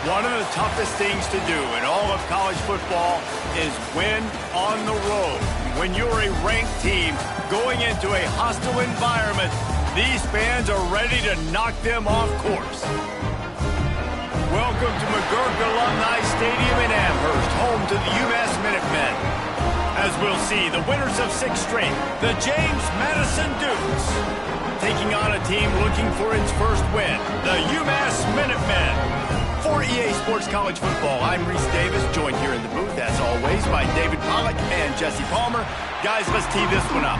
One of the toughest things to do in all of college football is win on the road. When you're a ranked team going into a hostile environment, these fans are ready to knock them off course. Welcome to McGurk Alumni Stadium in Amherst, home to the UMass Minutemen. As we'll see, the winners of 6 straight, the James Madison Dukes, taking on a team looking for its first win, the UMass Minutemen. For EA Sports College Football, I'm Reese Davis, joined here in the booth, as always, by David Pollack and Jesse Palmer. Guys, let's tee this one up.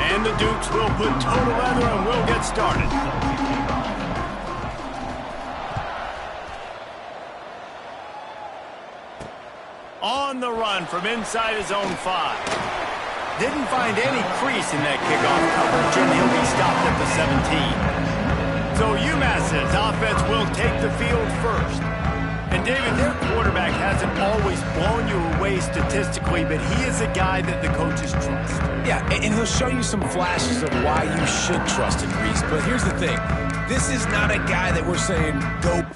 And the Dukes will put total leather and we'll get started. On the run from inside his own 5. Didn't find any crease in that kickoff coverage, and he'll be stopped at the 17. So UMass's offense will take the field first. And David, their quarterback hasn't always blown you away statistically, but he is a guy that the coaches trust. Yeah, and he'll show you some flashes of why you should trust him, Reese. But here's the thing. This is not a guy that we're saying, go...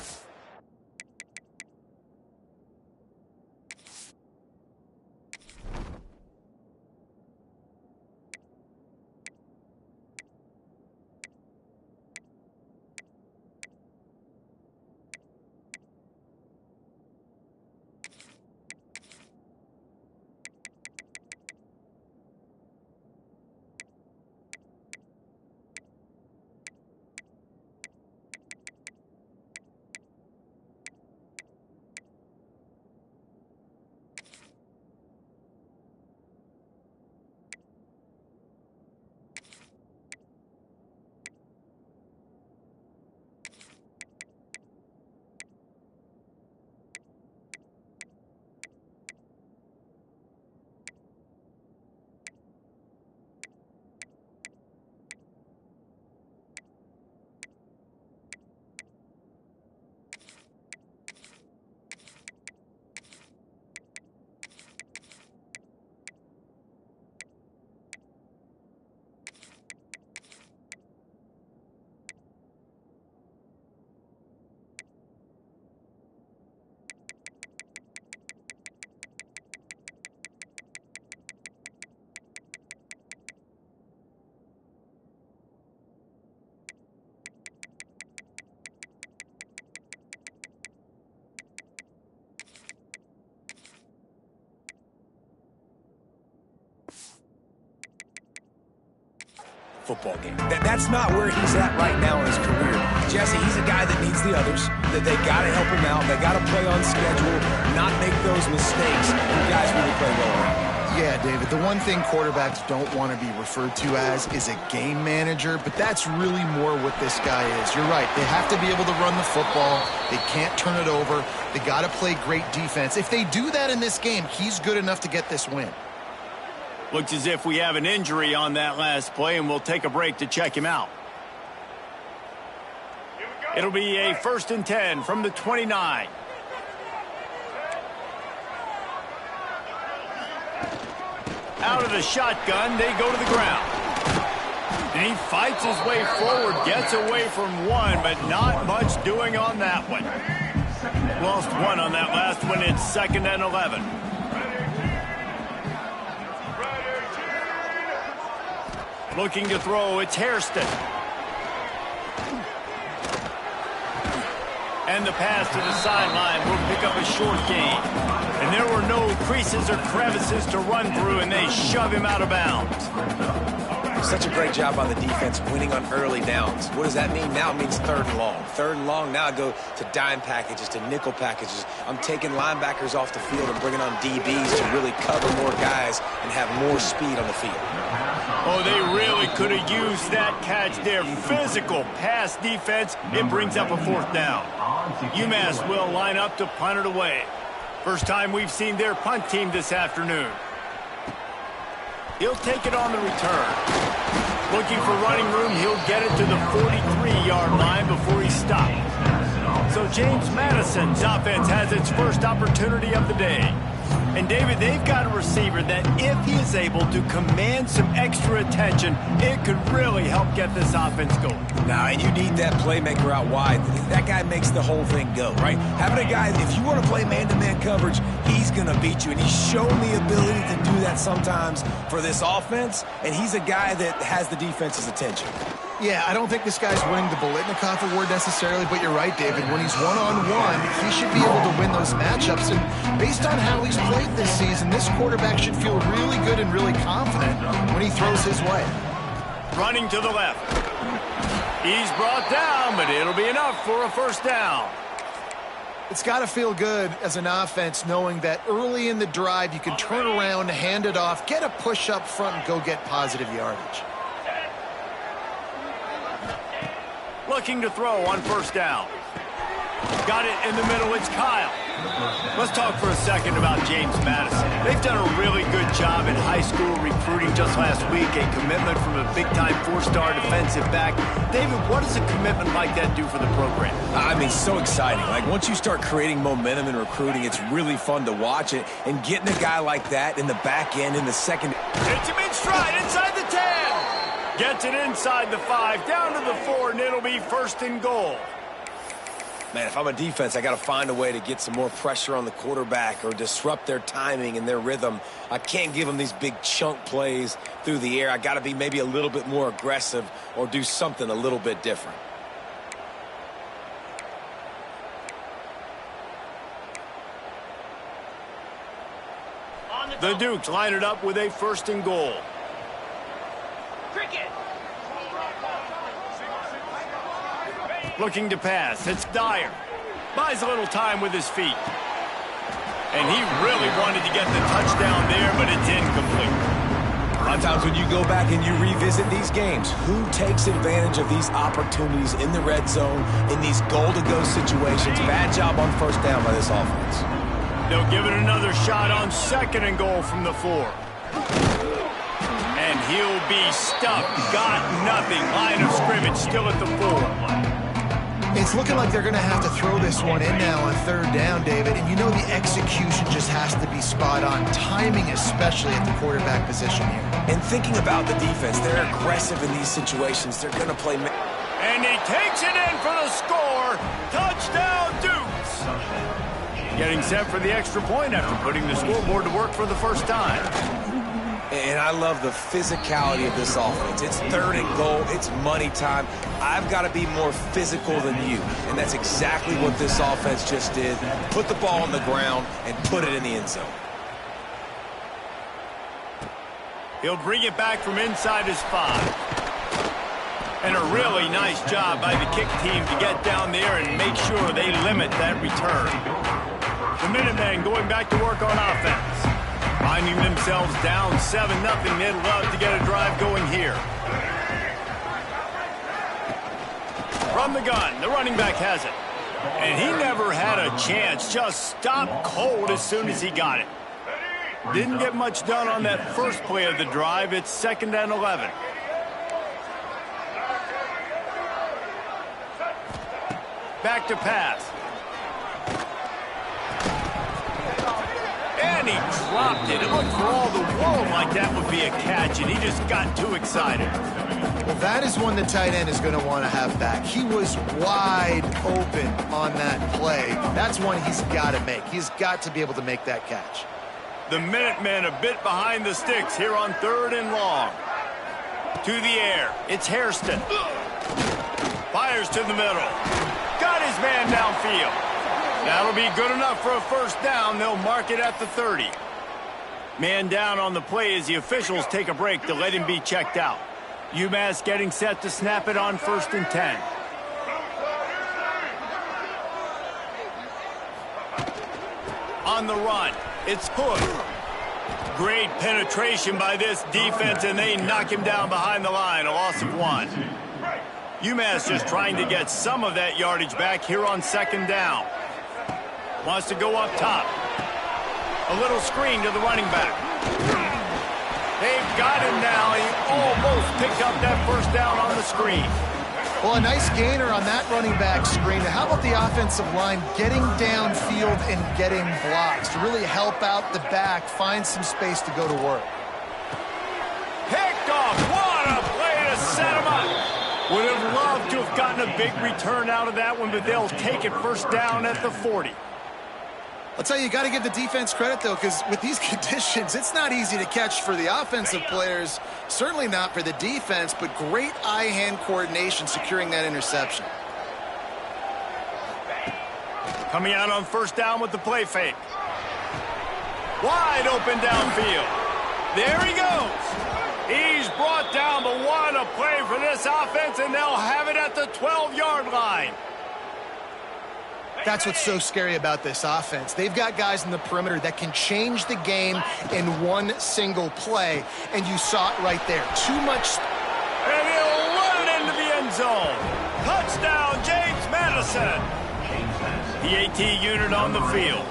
football game. That's not where he's at right now in his career. Jesse, he's a guy that needs the others, that they got to help him out. They got to play on schedule, not make those mistakes. You guys really play well around. Yeah, David, the one thing quarterbacks don't want to be referred to as is a game manager, but that's really more what this guy is. You're right. They have to be able to run the football. They can't turn it over. They got to play great defense. If they do that in this game, he's good enough to get this win. Looks as if we have an injury on that last play, and we'll take a break to check him out. It'll be a 1st and 10 from the 29. Out of the shotgun, they go to the ground. And he fights his way forward, gets away from one, but not much doing on that one. Lost one on that last one. It's 2nd and 11. Looking to throw, it's Hairston. And the pass to the sideline will pick up a short gain. And there were no creases or crevices to run through, and they shove him out of bounds. Such a great job by the defense winning on early downs. What does that mean? Now it means 3rd and long. 3rd and long, now I go to dime packages, to nickel packages. I'm taking linebackers off the field and bringing on DBs to really cover more guys and have more speed on the field. Oh, they really could have used that catch there. Physical pass defense. It brings up a 4th down. UMass will line up to punt it away. First time we've seen their punt team this afternoon. He'll take it on the return. Looking for running room, he'll get it to the 43-yard line before he's stopped. So James Madison's offense has its first opportunity of the day. And, David, they've got a receiver that if he is able to command some extra attention, it could really help get this offense going. Now, and you need that playmaker out wide. That guy makes the whole thing go, right? Having a guy, if you want to play man-to-man coverage, he's going to beat you. And he's shown the ability to do that sometimes for this offense, and he's a guy that has the defense's attention. Yeah, I don't think this guy's winning the Bolitnikoff award necessarily, but you're right, David. When he's one-on-one, he should be able to win those matchups. And based on how he's played this season, this quarterback should feel really good and really confident when he throws his way. Running to the left. He's brought down, but it'll be enough for a first down. It's got to feel good as an offense knowing that early in the drive you can turn around, hand it off, get a push up front, and go get positive yardage. Looking to throw on first down. Got it in the middle. It's Kyle. Let's talk for a second about James Madison. They've done a really good job in high school recruiting just last week, a commitment from a big-time four-star defensive back. David, what does a commitment like that do for the program? I mean, so exciting. Like, once you start creating momentum in recruiting, it's really fun to watch it. And getting a guy like that in the back end, in the second. Hits him in stride inside the 10. Gets it inside the 5, down to the 4, and it'll be first and goal. Man, if I'm a defense, I got to find a way to get some more pressure on the quarterback or disrupt their timing and their rhythm. I can't give them these big chunk plays through the air. I got to be maybe a little bit more aggressive or do something a little bit different. The Dukes line it up with a first and goal. Looking to pass. It's Dyer. Buys a little time with his feet. And he really wanted to get the touchdown there, but it's incomplete. A lot of times when you go back and you revisit these games, who takes advantage of these opportunities in the red zone, in these goal-to-go situations? Bad job on first down by this offense. They'll give it another shot on second and goal from the 4. And he'll be stuffed. Got nothing. Line of scrimmage still at the 4. It's looking like they're going to have to throw this one in now on third down, David. And you know the execution just has to be spot on. Timing, especially at the quarterback position here. And thinking about the defense, they're aggressive in these situations. They're going to play. And he takes it in for the score. Touchdown, Dukes. Getting set for the extra point after putting the scoreboard to work for the first time. And I love the physicality of this offense. It's third and goal. It's money time. I've got to be more physical than you. And that's exactly what this offense just did. Put the ball on the ground and put it in the end zone. He'll bring it back from inside his 5. And a really nice job by the kick team to get down there and make sure they limit that return. The Minutemen going back to work on offense. Finding themselves down 7-0, they'd love to get a drive going here. From the gun, the running back has it. And he never had a chance, just stopped cold as soon as he got it. Didn't get much done on that first play of the drive. It's 2nd and 11. Back to pass. And he dropped it. It looked for all the world like that would be a catch, and he just got too excited. Well, that is one the tight end is going to want to have back. He was wide open on that play. That's one he's got to make. He's got to be able to make that catch. The Minutemen a bit behind the sticks here on 3rd and long. To the air. It's Hairston. Fires to the middle. Got his man downfield. That'll be good enough for a first down. They'll mark it at the 30. Man down on the play as the officials take a break to let him be checked out. UMass getting set to snap it on 1st and 10. On the run, it's Hood. Great penetration by this defense, and they knock him down behind the line, a loss of 1. UMass just trying to get some of that yardage back here on 2nd down. Wants to go up top. A little screen to the running back. They've got him now. He almost picked up that first down on the screen. Well, a nice gainer on that running back screen. How about the offensive line getting downfield and getting blocks to really help out the back, find some space to go to work? Picked off. What a play to set him up. Would have loved to have gotten a big return out of that one, but they'll take it first down at the 40. I'll tell you, you got to give the defense credit, though, because with these conditions, it's not easy to catch for the offensive players, certainly not for the defense, but great eye-hand coordination securing that interception. Coming out on first down with the play fake. Wide open downfield. There he goes. He's brought down, but what a play for this offense, and they'll have it at the 12-yard line. That's what's so scary about this offense. They've got guys in the perimeter that can change the game in one single play, and you saw it right there. Too much. And he'll run it into the end zone. Touchdown, James Madison. The AT unit on the field.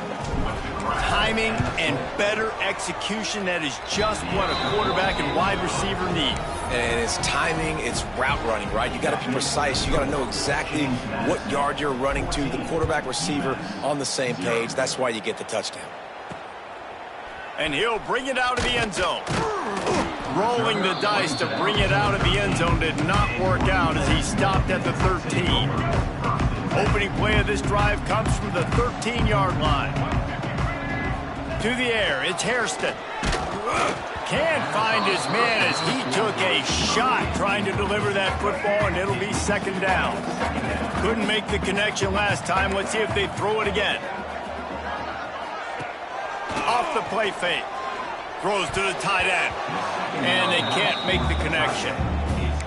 Timing and better execution, that is just what a quarterback and wide receiver need. And it's timing, it's route running, right? You got to be precise. You got to know exactly what yard you're running to. The quarterback receiver on the same page. That's why you get the touchdown. And he'll bring it out of the end zone. Rolling the dice to bring it out of the end zone did not work out as he stopped at the 13. Opening play of this drive comes from the 13-yard line. To the air, it's Hairston. Can't find his man as he took a shot trying to deliver that football, and it'll be second down. Couldn't make the connection last time. Let's see if they throw it again. Off the play fake. Throws to the tight end. And they can't make the connection.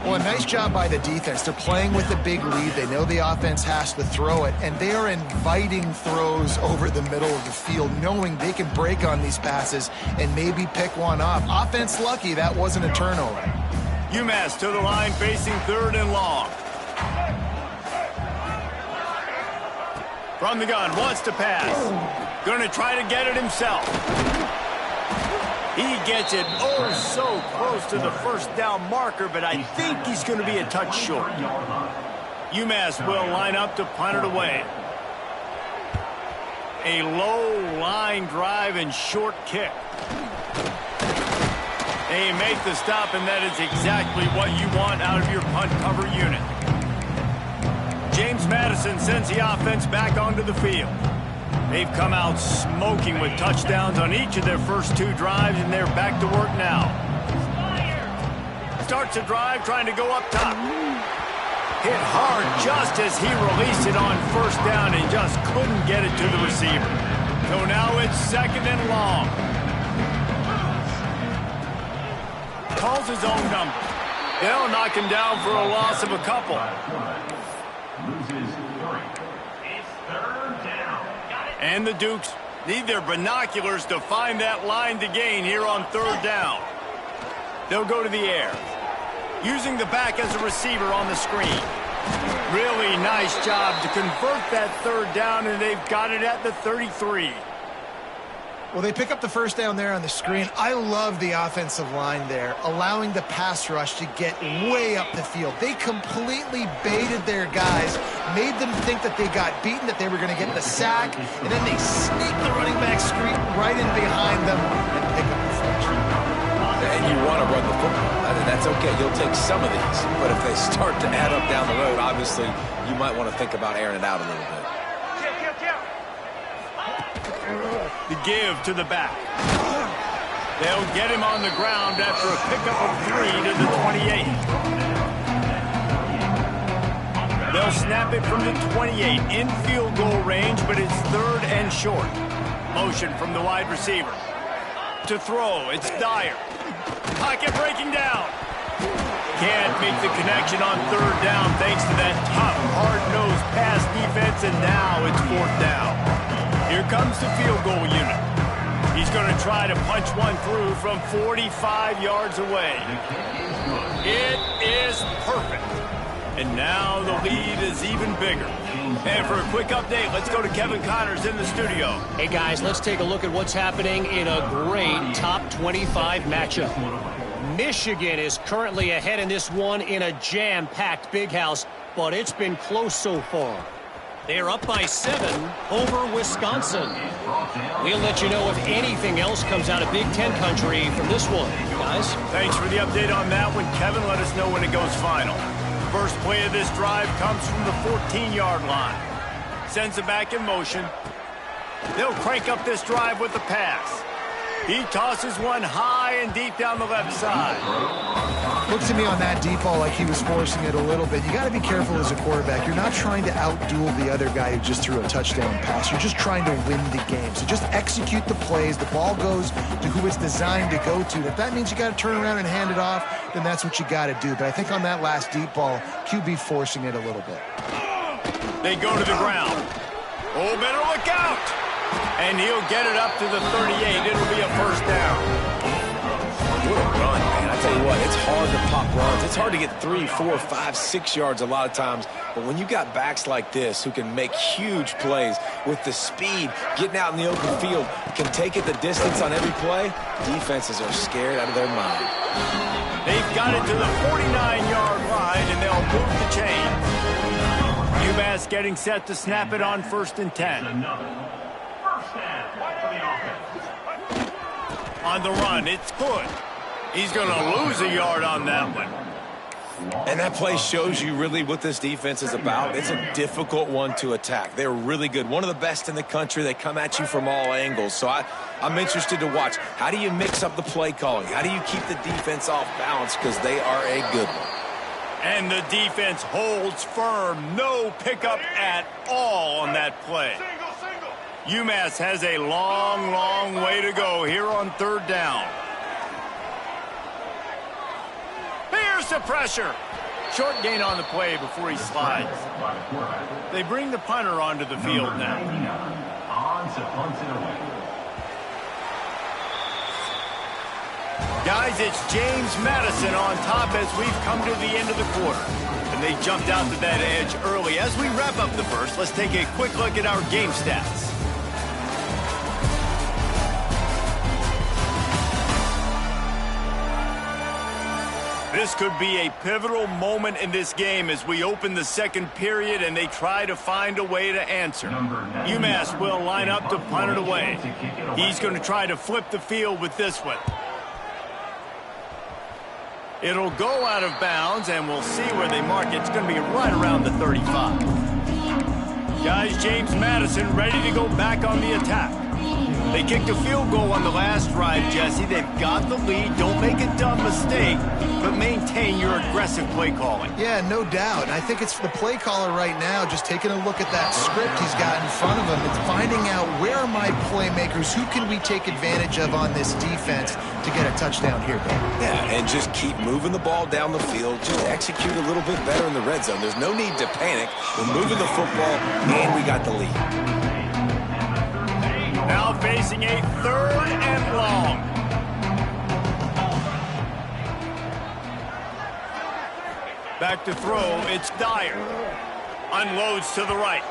Well, a nice job by the defense. They're playing with a big lead. They know the offense has to throw it, and they are inviting throws over the middle of the field, knowing they can break on these passes and maybe pick one off. Offense lucky that wasn't a turnover. Umass to the line, facing third and long. From the gun, wants to pass. Going to try to get it himself. He gets it oh so close to the first down marker, but I think he's going to be a touch short. Umass will line up to punt it away. A low line drive and short kick. They make the stop, and that is exactly what you want out of your punt cover unit. James Madison sends the offense back onto the field. They've come out smoking with touchdowns on each of their first two drives, and they're back to work now. Starts a drive trying to go up top. Hit hard just as he released it on first down and just couldn't get it to the receiver. So now it's second and long. Calls his own number. They'll knock him down for a loss of a couple. And the Dukes need their binoculars to find that line to gain here on third down. They'll go to the air, using the back as a receiver on the screen. Really nice job to convert that third down, and they've got it at the 33. Well, they pick up the first down there on the screen. I love the offensive line there, allowing the pass rush to get way up the field. They completely baited their guys, made them think that they got beaten, that they were going to get the sack, and then they sneak the running back screen right in behind them and pick up the first. And you want to run the football. I mean, that's okay. You'll take some of these. But if they start to add up down the road, obviously, you might want to think about airing it out a little bit. The give to the back. They'll get him on the ground after a pickup of 3 to the 28. They'll snap it from the 28 in field goal range, but it's third and short. Motion from the wide receiver. To throw, it's Dyer. Pocket breaking down. Can't make the connection on third down thanks to that tough, hard-nosed pass defense, and now it's fourth down. Here comes the field goal unit. He's going to try to punch one through from 45 yards away. It is perfect. And now the lead is even bigger. And for a quick update, let's go to Kevin Connors in the studio. Hey, guys, let's take a look at what's happening in a great top 25 matchup. Michigan is currently ahead in this one in a jam-packed Big House. but it's been close so far. They're up by 7 over Wisconsin. We'll let you know if anything else comes out of Big Ten country from this one, guys. Thanks for the update on that one, Kevin. Let us know when it goes final. First play of this drive comes from the 14-yard line. Sends it back in motion. They'll crank up this drive with the pass. He tosses one high and deep down the left side. Looks to me on that deep ball like he was forcing it a little bit. You got to be careful as a quarterback. You're not trying to outduel the other guy who just threw a touchdown pass. You're just trying to win the game. So just execute the plays. The ball goes to who it's designed to go to. If that means you got to turn around and hand it off, then that's what you got to do. But I think on that last deep ball, QB forcing it a little bit. They go to the ground. Oh, better look out. And he'll get it up to the 38. It'll be a first down. What a run, man. I tell you what, it's hard to pop runs. It's hard to get 3, 4, 5, 6 yards a lot of times. But when you got backs like this who can make huge plays with the speed, getting out in the open field, can take it the distance on every play, defenses are scared out of their mind. They've got it to the 49-yard line, and they'll move the chains. Umass getting set to snap it on 1st and 10. On the run, it's good. He's going to lose a yard on that one. And that play shows you really what this defense is about. It's a difficult one to attack. They're really good. One of the best in the country. They come at you from all angles. So I'm interested to watch. How do you mix up the play calling? How do you keep the defense off balance? Because they are a good one. And the defense holds firm. No pickup at all on that play. UMass has a long, long way to go here on 3rd down. Here's the pressure. Short gain on the play before he slides. They bring the punter onto the field now. Guys, it's James Madison on top as we've come to the end of the quarter. And they jumped out to that edge early. As we wrap up the first, let's take a quick look at our game stats. This could be a pivotal moment in this game as we open the 2nd period and they try to find a way to answer. UMass will line up to punt it away. He's going to try to flip the field with this one. It'll go out of bounds, and we'll see where they mark it. It's going to be right around the 35. Guys, James Madison ready to go back on the attack. They kicked a field goal on the last drive, Jesse. They've got the lead. Don't make a dumb mistake, but maintain your aggressive play calling. Yeah, no doubt. I think it's the play caller right now just taking a look at that script he's got in front of him. It's finding out where are my playmakers, who can we take advantage of on this defense to get a touchdown here, Ben. Yeah, and just keep moving the ball down the field. Just execute a little bit better in the red zone. There's no need to panic. We're moving the football, and we got the lead. Now facing a 3rd and long. Back to throw, it's Dyer. Unloads to the right.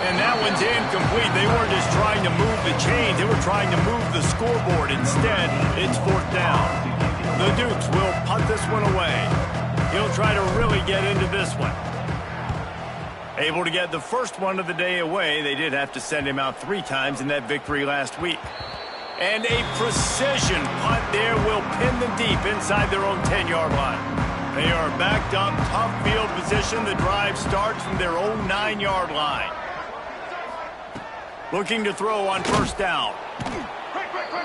And that one's incomplete. They weren't just trying to move the chains. They were trying to move the scoreboard. Instead, it's 4th down. The Dukes will punt this one away. He'll try to really get into this one. Able to get the first one of the day away. They did have to send him out 3 times in that victory last week. And a precision punt there will pin them deep inside their own 10-yard line. They are backed up, tough field position. The drive starts from their own 9-yard line. Looking to throw on 1st down.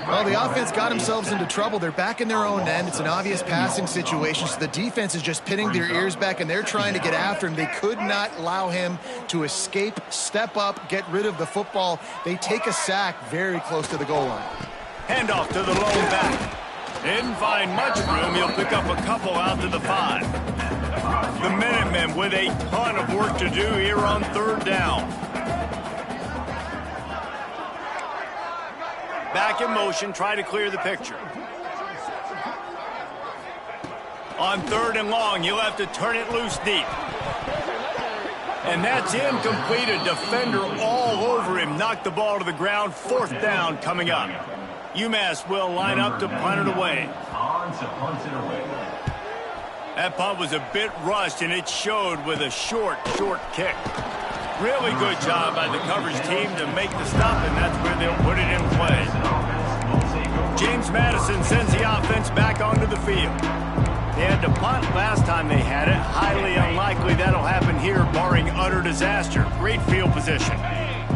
Well, the offense got themselves into trouble. They're back in their own end. It's an obvious passing situation, so the defense is just pinning their ears back, and they're trying to get after him. They could not allow him to escape, step up, get rid of the football. They take a sack very close to the goal line. Handoff to the lone back. Didn't find much room. He'll pick up a couple out to the 5. The Minutemen with a ton of work to do here on 3rd down. Back in motion, try to clear the picture. On 3rd and long, you'll have to turn it loose deep. And that's incomplete. A defender all over him. Knocked the ball to the ground. 4th down coming up. UMass will line up to punt it away. That punt was a bit rushed, and it showed with a short kick. Really good job by the coverage team to make the stop, and that's where they'll put it in play. James Madison sends the offense back onto the field. They had to punt last time they had it. Highly unlikely that'll happen here, barring utter disaster. Great field position.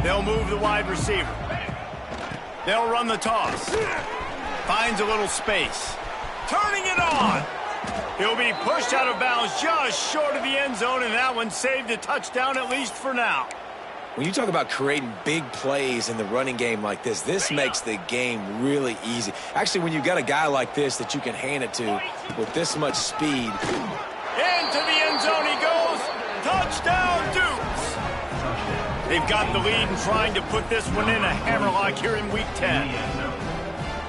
They'll move the wide receiver. They'll run the toss. Finds a little space. Turning it on. He'll be pushed out of bounds just short of the end zone, and that one saved a touchdown, at least for now. When you talk about creating big plays in the running game like this makes the game really easy. Actually, when you've got a guy like this that you can hand it to with this much speed. Into the end zone he goes. Touchdown, Dukes. They've got the lead and trying to put this one in a hammerlock here in Week 10.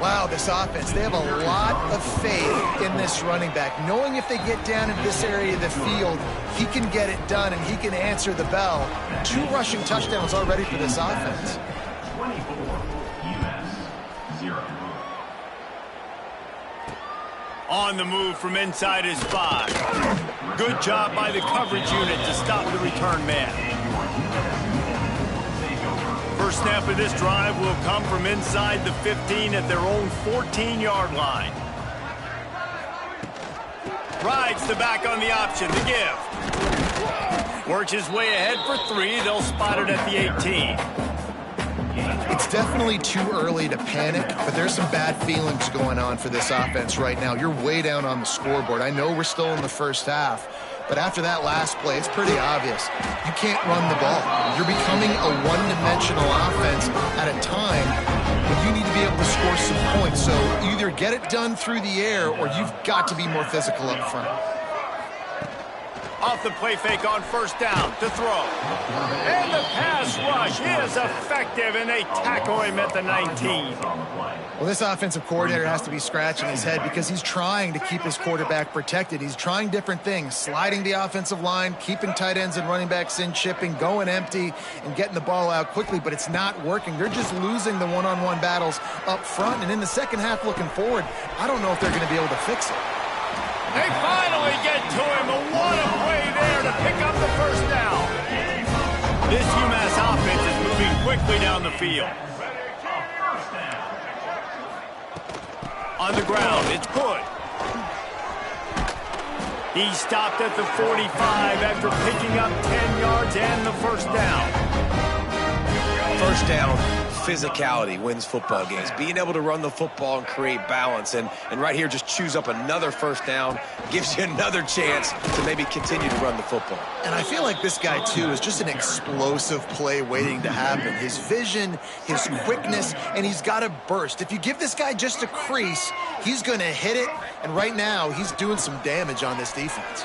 Wow, this offense, they have a lot of faith in this running back. Knowing if they get down in this area of the field, he can get it done and he can answer the bell. 2 rushing touchdowns already for this offense. 24, Umass, 0. On the move from inside his 5. Good job by the coverage unit to stop the return man. First snap of this drive will come from inside the 15 at their own 14-yard line. Rides the back on the option, the give. Works his way ahead for 3. They'll spot it at the 18. It's definitely too early to panic, but there's some bad feelings going on for this offense right now. You're way down on the scoreboard. I know we're still in the first half, but after that last play, it's pretty obvious. You can't run the ball. You're becoming a one-dimensional offense at a time when you need to be able to score some points. So either get it done through the air or you've got to be more physical up front. Off the play fake on first down to throw. And the pass rush is effective, and they tackle him at the 19. Well, this offensive coordinator has to be scratching his head because he's trying to keep his quarterback protected. He's trying different things, sliding the offensive line, keeping tight ends and running backs in, chipping, going empty, and getting the ball out quickly, but it's not working. They're just losing the one-on-one battles up front, and in the second half looking forward, I don't know if they're going to be able to fix it. They finally get to him, and what a play there to pick up the first down. This UMass offense is moving quickly down the field. On the ground, it's good. He stopped at the 45 after picking up 10 yards and the first down. First down, physicality wins football games. Being able to run the football and create balance. And right here, just choose up another first down, gives you another chance to maybe continue to run the football. And I feel like this guy, too, is just an explosive play waiting to happen. His vision, his quickness, and he's got a burst. If you give this guy just a crease, he's going to hit it. And right now, he's doing some damage on this defense.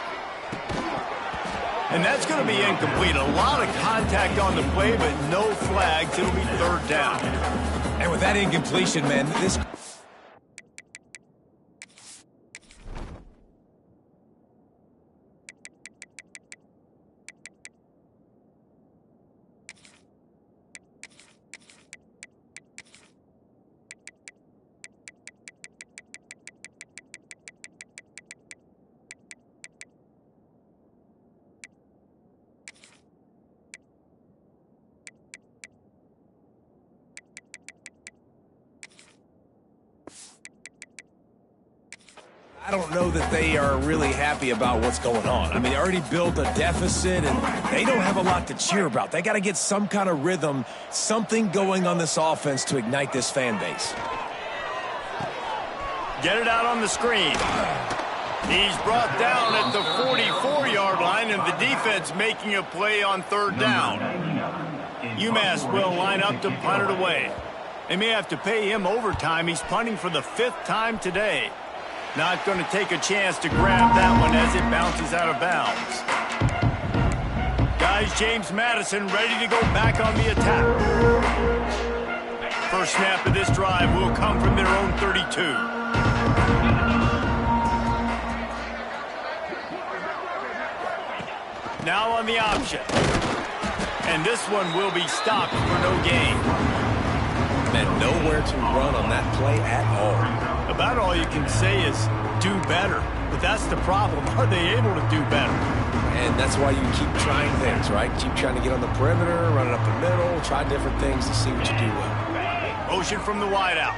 And that's going to be incomplete. A lot of contact on the play, but no flags. It'll be third down. And with that incompletion, man, this... I don't know that they are really happy about what's going on. I mean, they already built a deficit, and they don't have a lot to cheer about. They got to get some kind of rhythm, something going on this offense to ignite this fan base. Get it out on the screen. He's brought down at the 44-yard line, and the defense making a play on third down. UMass will line up to punt it away. They may have to pay him overtime. He's punting for the 5th time today. Not going to take a chance to grab that one as it bounces out of bounds. Guys, James Madison ready to go back on the attack. First snap of this drive will come from their own 32. Now on the option. And this one will be stopped for no gain. Man, nowhere to run on that play at all. About all you can say is do better. But that's the problem. Are they able to do better? And that's why you keep trying things, right? Keep trying to get on the perimeter, run it up the middle, try different things to see what you do well. Motion from the wideout.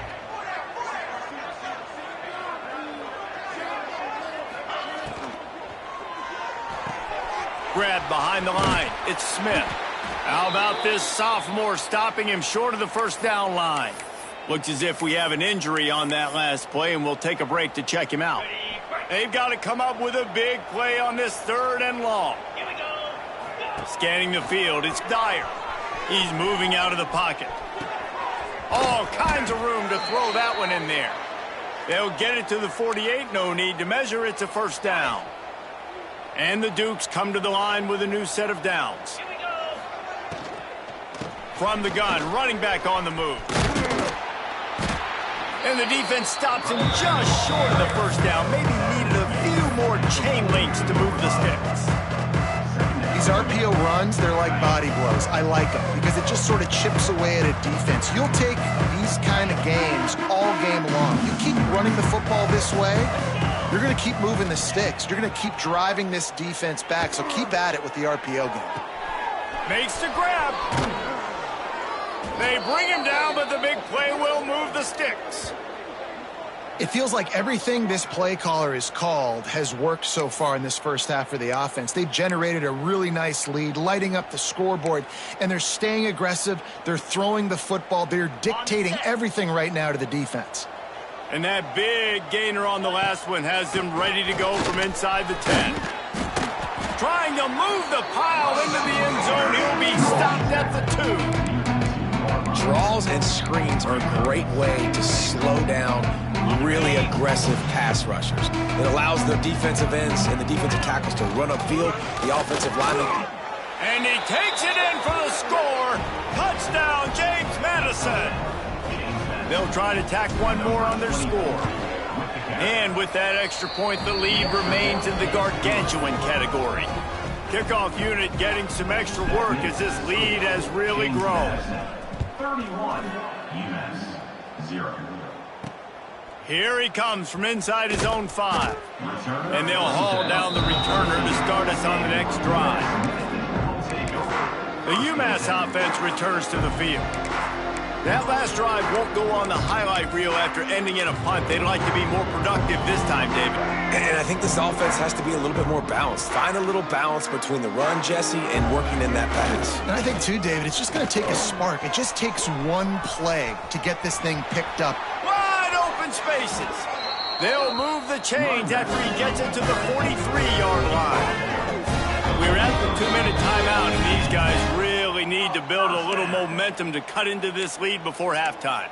Grab behind the line. It's Smith. How about this sophomore stopping him short of the first down line? Looks as if we have an injury on that last play, and we'll take a break to check him out. They've got to come up with a big play on this 3rd and long. Scanning the field, it's Dyer. He's moving out of the pocket. All kinds of room to throw that one in there. They'll get it to the 48, no need to measure, it's a first down. And the Dukes come to the line with a new set of downs. From the gun, running back on the move. And the defense stops him just short of the first down. Maybe needed a few more chain links to move the sticks. These RPO runs, they're like body blows. I like them because it just sort of chips away at a defense. You'll take these kind of games all game long. You keep running the football this way, you're going to keep moving the sticks. You're going to keep driving this defense back, so keep at it with the RPO game. Makes the grab. They bring him down, but the big play will move the sticks. It feels like everything this play caller has called has worked so far in this first half for the offense. They've generated a really nice lead, lighting up the scoreboard, and they're staying aggressive. They're throwing the football. They're dictating everything right now to the defense. And that big gainer on the last one has them ready to go from inside the 10. Trying to move the pile into the end zone. He'll be stopped at the 2. Draws and screens are a great way to slow down really aggressive pass rushers. It allows their defensive ends and the defensive tackles to run upfield. The offensive lineman. And he takes it in for the score. Touchdown, James Madison. They'll try to tack one more on their score. And with that extra point, the lead remains in the gargantuan category. Kickoff unit getting some extra work as this lead has really grown. 31, Umass 0. Here he comes from inside his own 5. And they'll haul down the returner to start us on the next drive. The UMass offense returns to the field. That last drive won't go on the highlight reel after ending in a punt. They'd like to be more productive this time, David. And I think this offense has to be a little bit more balanced. Find a little balance between the run, Jesse, and working in that pass. And I think, too, David, it's just going to take a spark. It just takes one play to get this thing picked up. Wide open spaces. They'll move the chains after he gets it to the 43-yard line. We're at the 2-minute timeout, and these guys really need to build a little momentum to cut into this lead before halftime.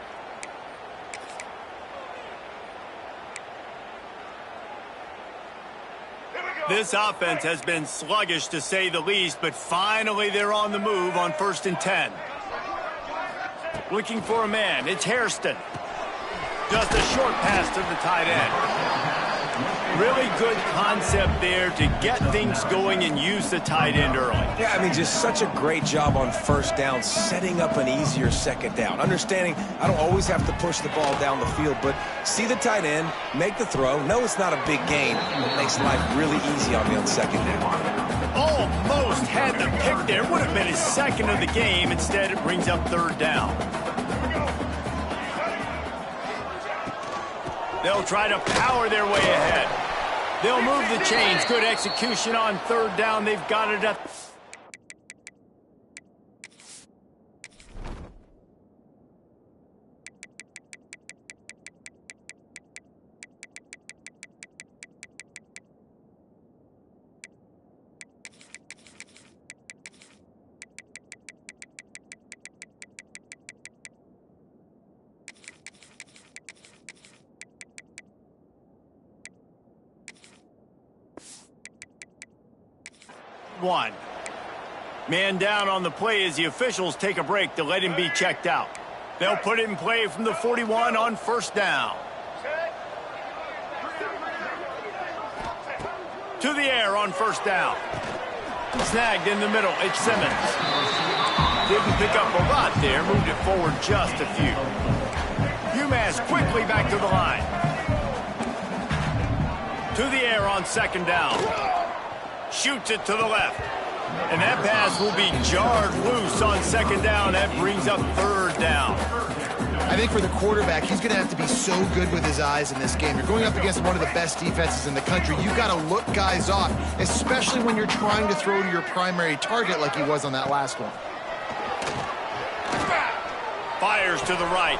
This offense has been sluggish to say the least, but finally they're on the move on 1st and 10. Looking for a man. It's Hairston. Just a short pass to the tight end. Really good concept there to get things going and use the tight end early. Yeah, I mean, just such a great job on 1st down, setting up an easier 2nd down. Understanding I don't always have to push the ball down the field, but see the tight end, make the throw. No, it's not a big gain. It makes life really easy on me on 2nd down. Almost had the pick there. Would have been his 2nd of the game. Instead, it brings up 3rd down. They'll try to power their way ahead. They'll move the chains. Good execution on 3rd down. They've got it at... one. Man down on the play as the officials take a break to let him be checked out. They'll put it in play from the 41 on 1st down. To the air on 1st down. Snagged in the middle. It's Simmons. Didn't pick up a lot there, moved it forward just a few. Umass quickly back to the line. To the air on second down. Shoots it to the left. And that pass will be jarred loose on second down. That brings up third down. I think for the quarterback, he's going to have to be so good with his eyes in this game. You're going up against one of the best defenses in the country. You've got to look guys off, especially when you're trying to throw to your primary target like he was on that last one. Fires to the right.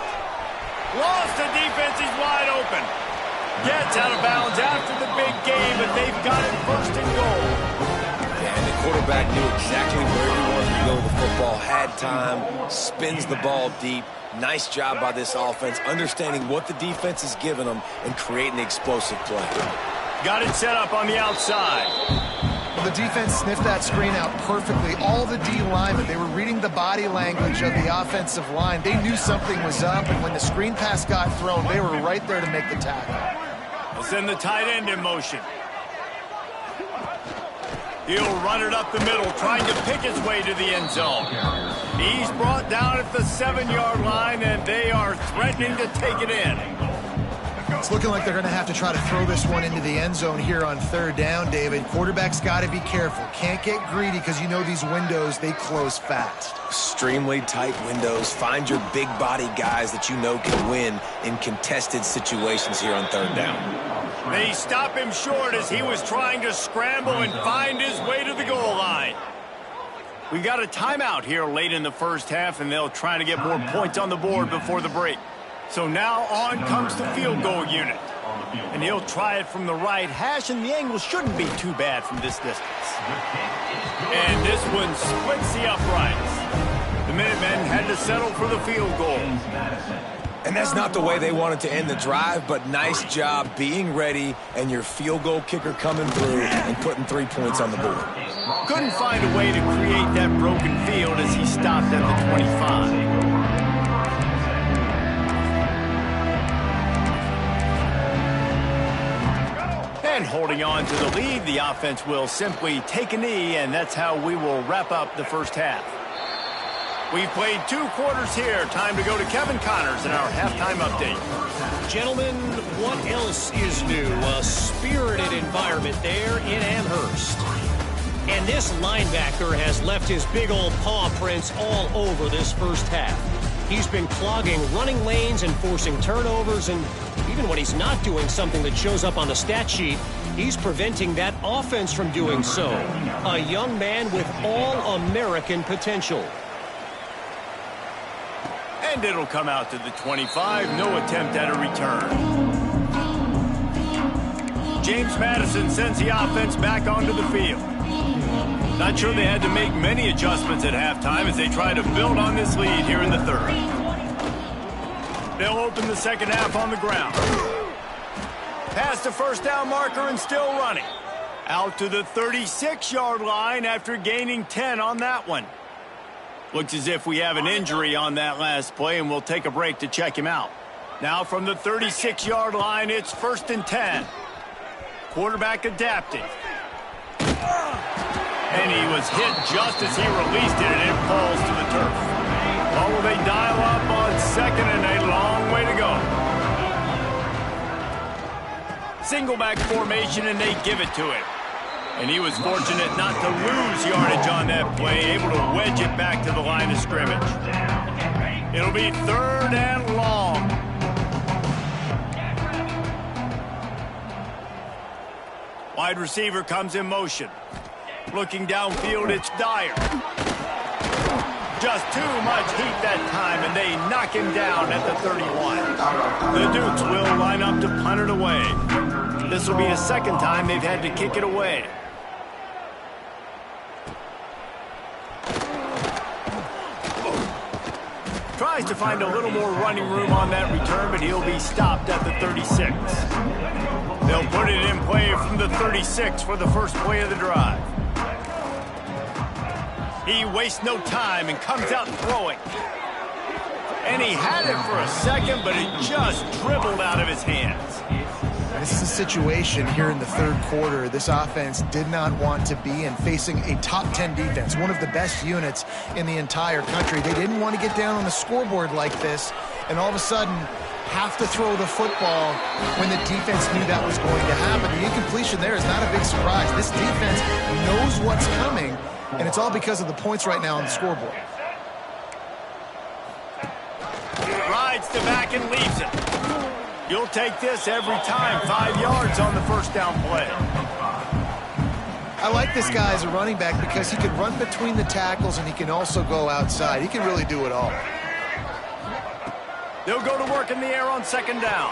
Lost the defense. He's wide open. Gets out of bounds after the big game, but they've got it first and goal. And the quarterback knew exactly where he wanted to go with the football, had time, spins the ball deep. Nice job by this offense, understanding what the defense is giving them and creating the explosive play. Got it set up on the outside. Well, the defense sniffed that screen out perfectly. All the D linemen, they were reading the body language of the offensive line. They knew something was up, and when the screen pass got thrown, they were right there to make the tackle. They'll send the tight end in motion. He'll run it up the middle, trying to pick his way to the end zone. He's brought down at the 7-yard line, and they are threatening to take it in. It's looking like they're going to have to try to throw this one into the end zone here on third down, David. Quarterback's got to be careful. Can't get greedy because you know these windows, they close fast. Extremely tight windows. Find your big body guys that you know can win in contested situations here on third down. They stop him short as he was trying to scramble and find his way to the goal line. We got a timeout here late in the first half, and they'll try to get more points on the board before the break. So now on comes the field goal unit. And he'll try it from the right hash, and the angle shouldn't be too bad from this distance. And this one splits the uprights. The Minutemen had to settle for the field goal. And that's not the way they wanted to end the drive, but nice job being ready and your field goal kicker coming through and putting 3 points on the board. Couldn't find a way to create that broken field as he stopped at the 25. And holding on to the lead, the offense will simply take a knee, and that's how we will wrap up the first half. We've played 2 quarters here. Time to go to Kevin Connors in our halftime update. Gentlemen, what else is new? A spirited environment there in Amherst. And this linebacker has left his big old paw prints all over this first half. He's been clogging running lanes and forcing turnovers, and even when he's not doing something that shows up on the stat sheet, he's preventing that offense from doing so. A young man with all-American potential. And it'll come out to the 25. No attempt at a return. James Madison sends the offense back onto the field. Not sure they had to make many adjustments at halftime as they try to build on this lead here in the third. They'll open the second half on the ground. Past the first down marker and still running. Out to the 36-yard line after gaining 10 on that one. Looks as if we have an injury on that last play, and we'll take a break to check him out. Now from the 36-yard line, it's 1st and 10. Quarterback adapting. And he was hit just as he released it, and it falls to the turf. Well, will they dial up on second, and a long way to go. Single back formation, and they give it to him. And he was fortunate not to lose yardage on that play, able to wedge it back to the line of scrimmage. It'll be 3rd and long. Wide receiver comes in motion. Looking downfield, it's Dyer. Just too much heat that time, and they knock him down at the 31. The Dukes will line up to punt it away. This will be the second time they've had to kick it away. Tries to find a little more running room on that return, but he'll be stopped at the 36. They'll put it in play from the 36 for the first play of the drive. He wastes no time and comes out throwing. And he had it for a second, but it just dribbled out of his hands. This is a situation here in the third quarter this offense did not want to be in, facing a top 10 defense, one of the best units in the entire country. They didn't want to get down on the scoreboard like this and all of a sudden have to throw the football when the defense knew that was going to happen. The incompletion there is not a big surprise. This defense knows what's coming, and it's all because of the points right now on the scoreboard. Rides to back and leaves it. You'll take this every time. 5 yards on the first down play. I like this guy as a running back because he can run between the tackles and he can also go outside. He can really do it all. They'll go to work in the air on second down.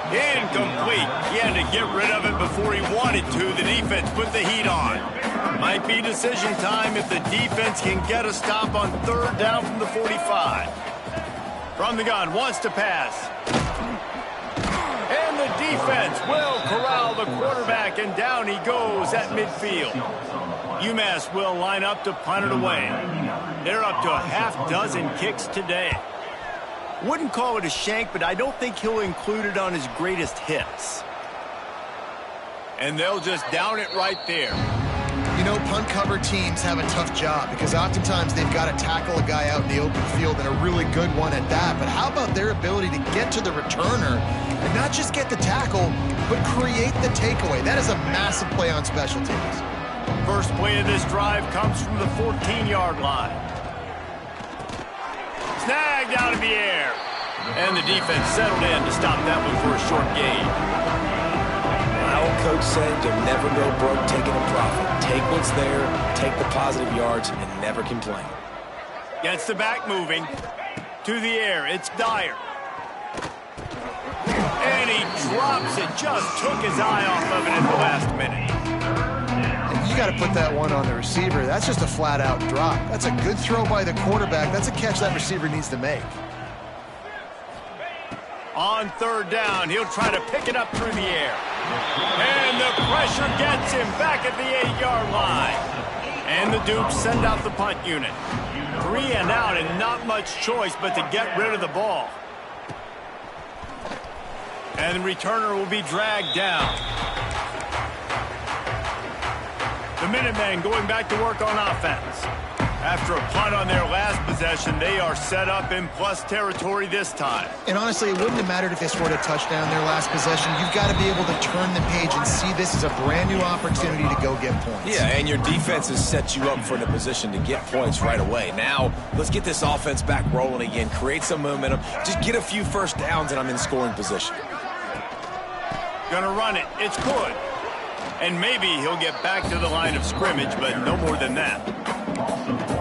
Incomplete. He had to get rid of it before he wanted to. The defense put the heat on. Might be decision time if the defense can get a stop on third down from the 45. From the gun, wants to pass. And the defense will corral the quarterback, and down he goes at midfield. UMass will line up to punt it away. They're up to a half dozen kicks today. Wouldn't call it a shank, but I don't think he'll include it on his greatest hits. And they'll just down it right there. You know, punt cover teams have a tough job because oftentimes they've got to tackle a guy out in the open field, and a really good one at that. But how about their ability to get to the returner and not just get the tackle, but create the takeaway? That is a massive play on special teams. First play of this drive comes from the 14-yard line. Snagged out of the air. And the defense settled in to stop that one for a short gain. My old coach said you'll never go broke taking a profit. Take what's there, take the positive yards, and never complain. Gets the back moving. To the air, it's Dyer. And he drops it. Just took his eye off of it at the last minute. You got to put that one on the receiver. That's just a flat-out drop. That's a good throw by the quarterback. That's a catch that receiver needs to make. On third down, he'll try to pick it up through the air. And the pressure gets him back at the 8-yard line. And the Dukes send out the punt unit. 3 and out, and not much choice but to get rid of the ball. And the returner will be dragged down. The Minutemen going back to work on offense. After a punt on their last possession, they are set up in plus territory this time. And honestly, it wouldn't have mattered if they scored a touchdown their last possession. You've got to be able to turn the page and see this as a brand new opportunity to go get points. Yeah, and your defense has set you up for the position to get points right away. Now, let's get this offense back rolling again, create some momentum, just get a few first downs, and I'm in scoring position. Gonna run it. It's good. And maybe he'll get back to the line of scrimmage, but no more than that.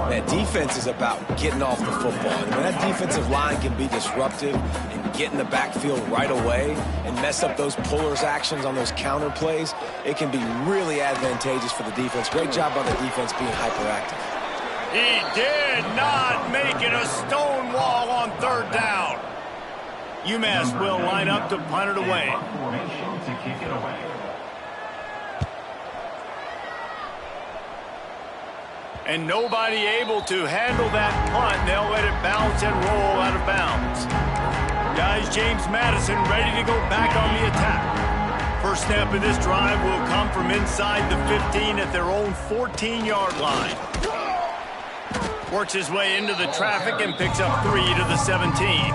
Man, defense is about getting off the football. And when that defensive line can be disruptive and get in the backfield right away and mess up those pullers actions on those counter plays, it can be really advantageous for the defense. Great job on the defense being hyperactive. He did not make it a stone wall on third down. UMass will line up to punt it away. Formation to kick it away. And nobody able to handle that punt. They'll let it bounce and roll out of bounds. Guys, James Madison ready to go back on the attack. First snap of this drive will come from inside the 15 at their own 14-yard line. Works his way into the traffic and picks up 3 to the 17.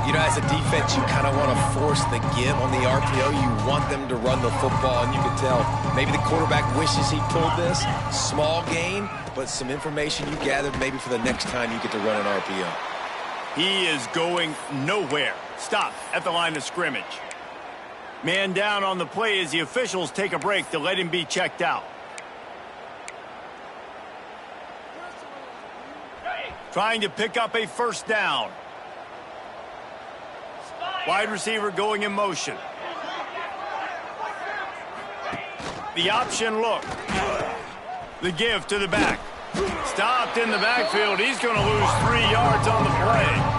You know, as a defense, you kind of want to force the give on the RPO. You want them to run the football, and you can tell maybe the quarterback wishes he pulled this. Small gain, but some information you gathered maybe for the next time you get to run an RPO. He is going nowhere. Stop at the line of scrimmage. Man down on the play as the officials take a break to let him be checked out. Trying to pick up a first down. Wide receiver going in motion. The option look. The give to the back. Stopped in the backfield. He's going to lose 3 yards on the play.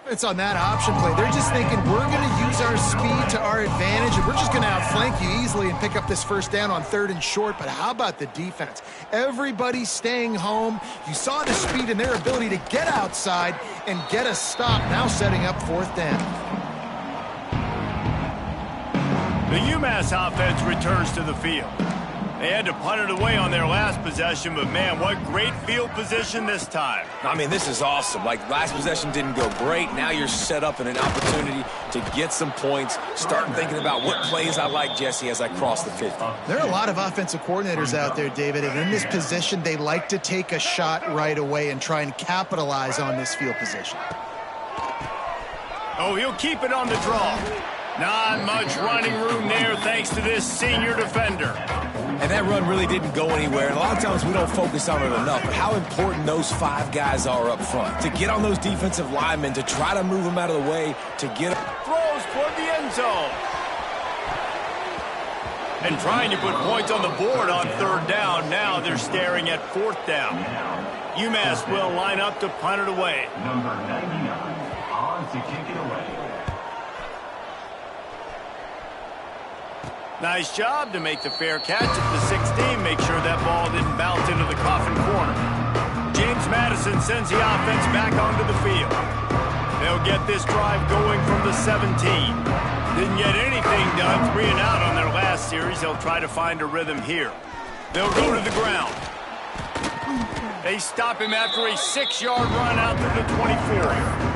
It's on that option play. They're just thinking we're going to use our speed to our advantage, and we're just going to outflank you easily and pick up this first down on 3rd and short. But how about the defense? Everybody's staying home. You saw the speed and their ability to get outside and get a stop, now setting up 4th down. The UMass offense returns to the field. They had to punt it away on their last possession, but man, what great field position this time. I mean, this is awesome. Like, last possession didn't go great. Now you're set up in an opportunity to get some points. Start thinking about what plays I like, Jesse, as I cross the 50. There are a lot of offensive coordinators out there, David, and in this position, they like to take a shot right away and try and capitalize on this field position. Oh, he'll keep it on the draw. Not much running room there thanks to this senior defender. And that run really didn't go anywhere. And a lot of times we don't focus on it enough. But how important those 5 guys are up front. To get on those defensive linemen, to try to move them out of the way, to get... Throws toward the end zone. And trying to put points on the board on 3rd down. Now they're staring at 4th down. UMass will line up to punt it away. Number 99 on to kick it away. Nice job to make the fair catch at the 16. Make sure that ball didn't bounce into the coffin corner. James Madison sends the offense back onto the field. They'll get this drive going from the 17. Didn't get anything done, 3 and out on their last series. They'll try to find a rhythm here. They'll go to the ground. They stop him after a 6-yard run out to the 24.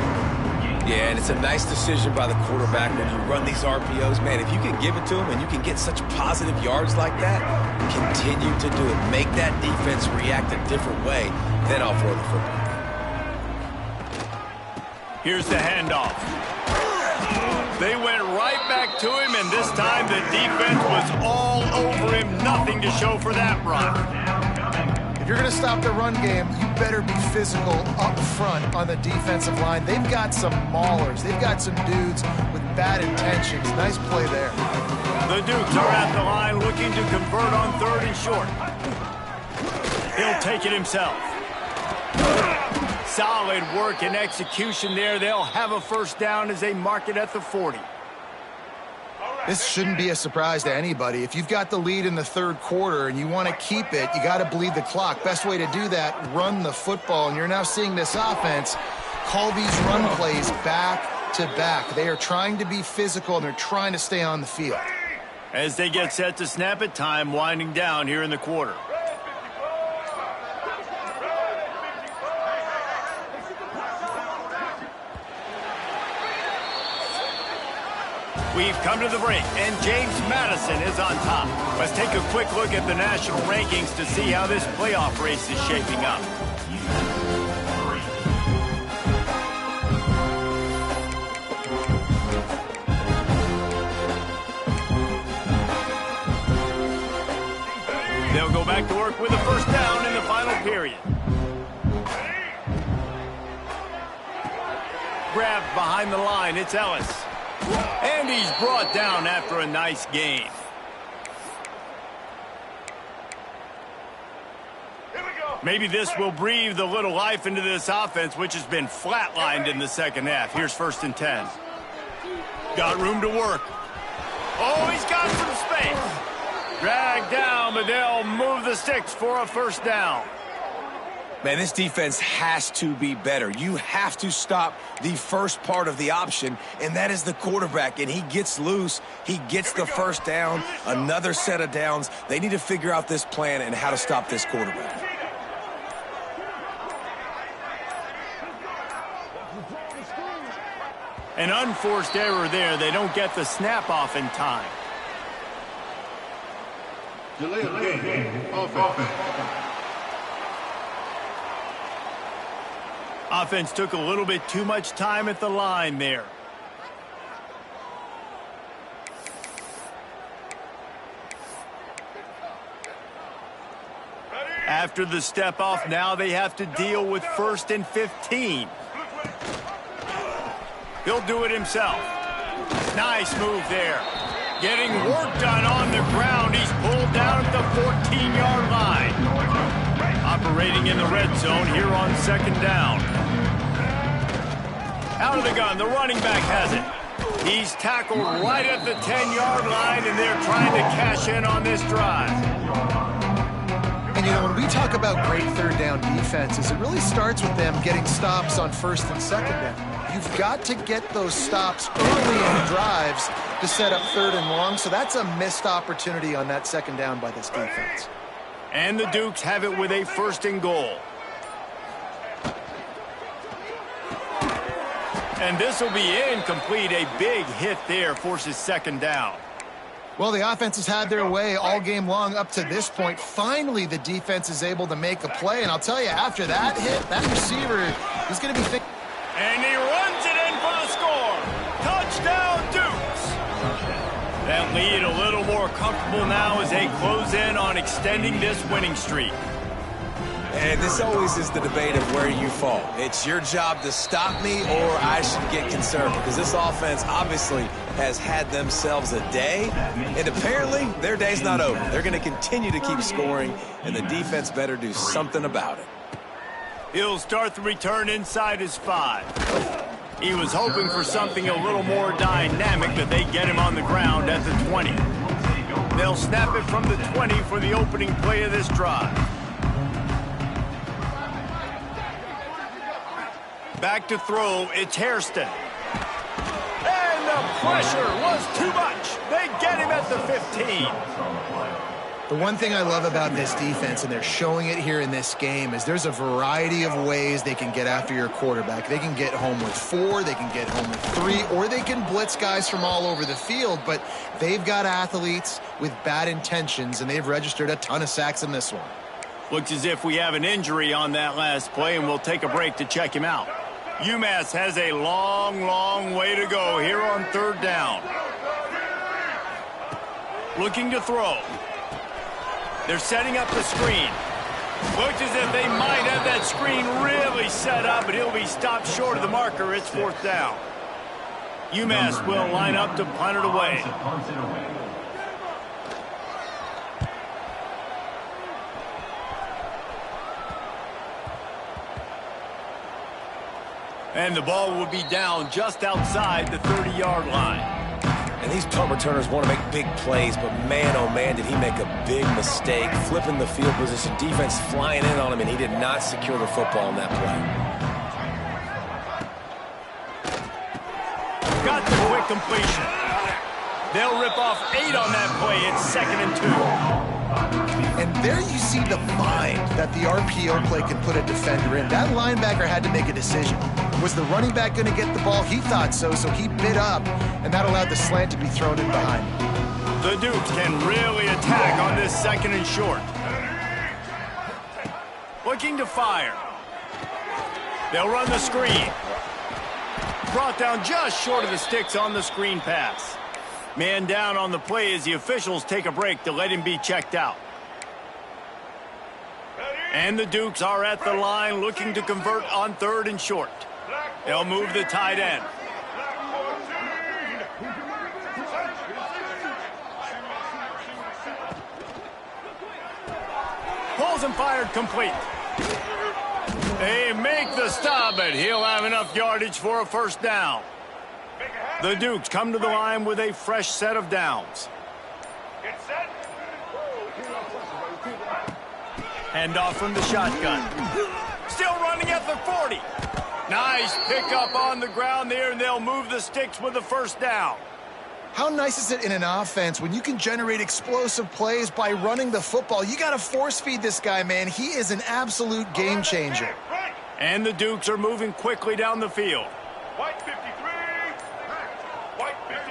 Yeah, and it's a nice decision by the quarterback when you run these RPOs. Man, if you can give it to him and you can get such positive yards like that, continue to do it. Make that defense react a different way, then I'll throw the football. Here's the handoff. They went right back to him, and this time the defense was all over him. Nothing to show for that run. If you're going to stop the run game, you better be physical up front on the defensive line. They've got some maulers. They've got some dudes with bad intentions. Nice play there. The Dukes are at the line looking to convert on 3rd and short. He'll take it himself. Solid work and execution there. They'll have a first down as they mark it at the 40. This shouldn't be a surprise to anybody. If you've got the lead in the 3rd quarter and you want to keep it, you got to bleed the clock. Best way to do that, run the football. And you're now seeing this offense call these run plays back to back. They are trying to be physical, and they're trying to stay on the field. As they get set to snap it, time winding down here in the quarter. We've come to the break, and James Madison is on top. Let's take a quick look at the national rankings to see how this playoff race is shaping up. They'll go back to work with a first down in the final period. Grabbed behind the line, it's Ellis. And he's brought down after a nice gain. Maybe this will breathe a little life into this offense, which has been flatlined in the second half. Here's 1st and 10. Got room to work. Oh, he's got some space. Dragged down, but they'll move the sticks for a first down. Man, this defense has to be better. You have to stop the first part of the option, and that is the quarterback. And he gets loose. He gets the first down, another set of downs. They need to figure out this plan and how to stop this quarterback. An unforced error there. They don't get the snap off in time. Delay game. Offense. Offense took a little bit too much time at the line there. After the step off, now they have to deal with 1st and 15. He'll do it himself. Nice move there. Getting work done on the ground. He's pulled down at the 14-yard line. Operating in the red zone here on 2nd down. Out of the gun, the running back has it. He's tackled right at the 10-yard line, and they're trying to cash in on this drive. And, you know, when we talk about great third down defenses, it really starts with them getting stops on first and second down. You've got to get those stops early in drives to set up third and long, so that's a missed opportunity on that second down by this defense. And the Dukes have it with a first and goal. And this will be incomplete. A big hit there forces second down. Well, the offense has had their way all game long up to this point. Finally, the defense is able to make a play. And I'll tell you, after that hit, that receiver is going to be thinking. And he runs it in for the score. Touchdown, Dukes. That lead a little more comfortable now as they close in on extending this winning streak. And this always is the debate of where you fall. It's your job to stop me or I should get concerned, because this offense obviously has had themselves a day, and apparently their day's not over. They're going to continue to keep scoring, and the defense better do something about it. He'll start the return inside his 5. He was hoping for something a little more dynamic, but they get him on the ground at the 20. They'll snap it from the 20 for the opening play of this drive. Back to throw, it's Hairston. And the pressure was too much. They get him at the 15. The one thing I love about this defense, and they're showing it here in this game, is there's a variety of ways they can get after your quarterback. They can get home with 4, they can get home with 3, or they can blitz guys from all over the field, but they've got athletes with bad intentions, and they've registered a ton of sacks in this one. Looks as if we have an injury on that last play, and we'll take a break to check him out. UMass has a long, long way to go here on third down. Looking to throw. They're setting up the screen. Looks as if they might have that screen really set up, but he'll be stopped short of the marker. It's fourth down. UMass will line up to punt it away. And the ball will be down just outside the 30-yard line. And these punt returners want to make big plays, but man, oh man, did he make a big mistake. Flipping the field position, defense flying in on him, and he did not secure the football on that play. Got the quick completion. They'll rip off 8 on that play. It's 2nd and 2. And there you see the bind that the RPO play can put a defender in. That linebacker had to make a decision. Was the running back going to get the ball? He thought so, so he bit up, and that allowed the slant to be thrown in behind him. The Dukes can really attack on this 2nd and short. Looking to fire. They'll run the screen. Brought down just short of the sticks on the screen pass. Man down on the play as the officials take a break to let him be checked out. And the Dukes are at the line looking to convert on 3rd and short. They'll move the tight end. Pulls and fired complete. They make the stop, but he'll have enough yardage for a first down. The Dukes come to the line with a fresh set of downs. Hand off from the shotgun. Still running at the 40. Nice pickup on the ground there, and they'll move the sticks with the first down. How nice is it in an offense when you can generate explosive plays by running the football? You got to force feed this guy, man. He is an absolute game changer. And the Dukes are moving quickly down the field. White 53. White 53.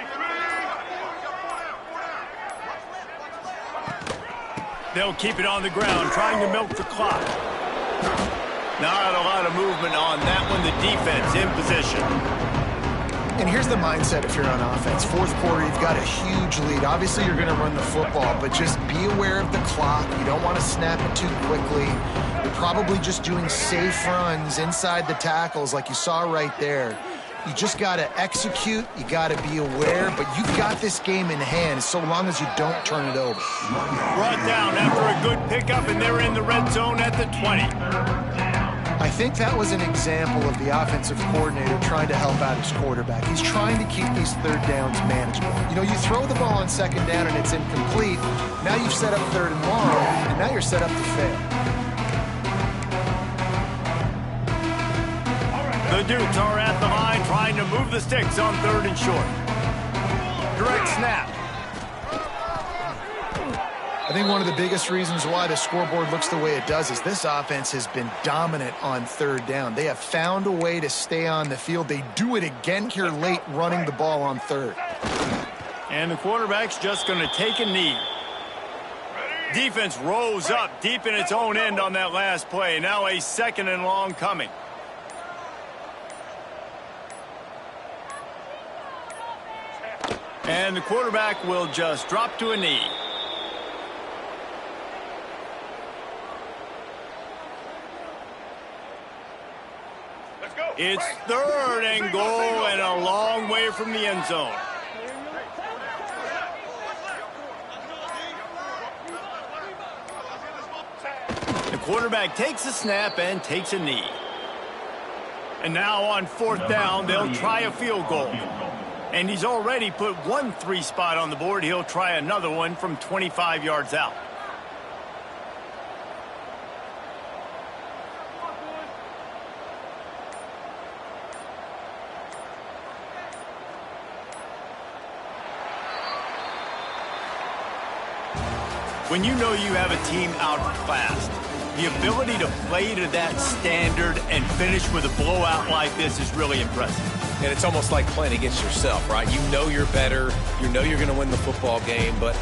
They'll keep it on the ground, trying to milk the clock. Not a lot of movement on that one. The defense in position. And here's the mindset if you're on offense. 4th quarter, you've got a huge lead. Obviously, you're going to run the football, but just be aware of the clock. You don't want to snap it too quickly. You're probably just doing safe runs inside the tackles like you saw right there. You just got to execute. You got to be aware, but you've got this game in hand so long as you don't turn it over. Brought down after a good pickup, and they're in the red zone at the 20. I think that was an example of the offensive coordinator trying to help out his quarterback. He's trying to keep these third downs manageable. You know, you throw the ball on second down and it's incomplete. Now you've set up third and long, and now you're set up to fail. The Dukes are at the line trying to move the sticks on third and short. Direct snap. I think one of the biggest reasons why the scoreboard looks the way it does is this offense has been dominant on third down. They have found a way to stay on the field. They do it again here late, running the ball on third. And the quarterback's just going to take a knee. Defense rose up deep in its own end on that last play. Now a second and long coming. And the quarterback will just drop to a knee. It's third and goal and a long way from the end zone. The quarterback takes a snap and takes a knee. And now on fourth down, they'll try a field goal. And he's already put one 3 spot on the board. He'll try another one from 25 yards out. When you know you have a team outclassed, the ability to play to that standard and finish with a blowout like this is really impressive. And it's almost like playing against yourself, right? You know you're better. You know you're going to win the football game, but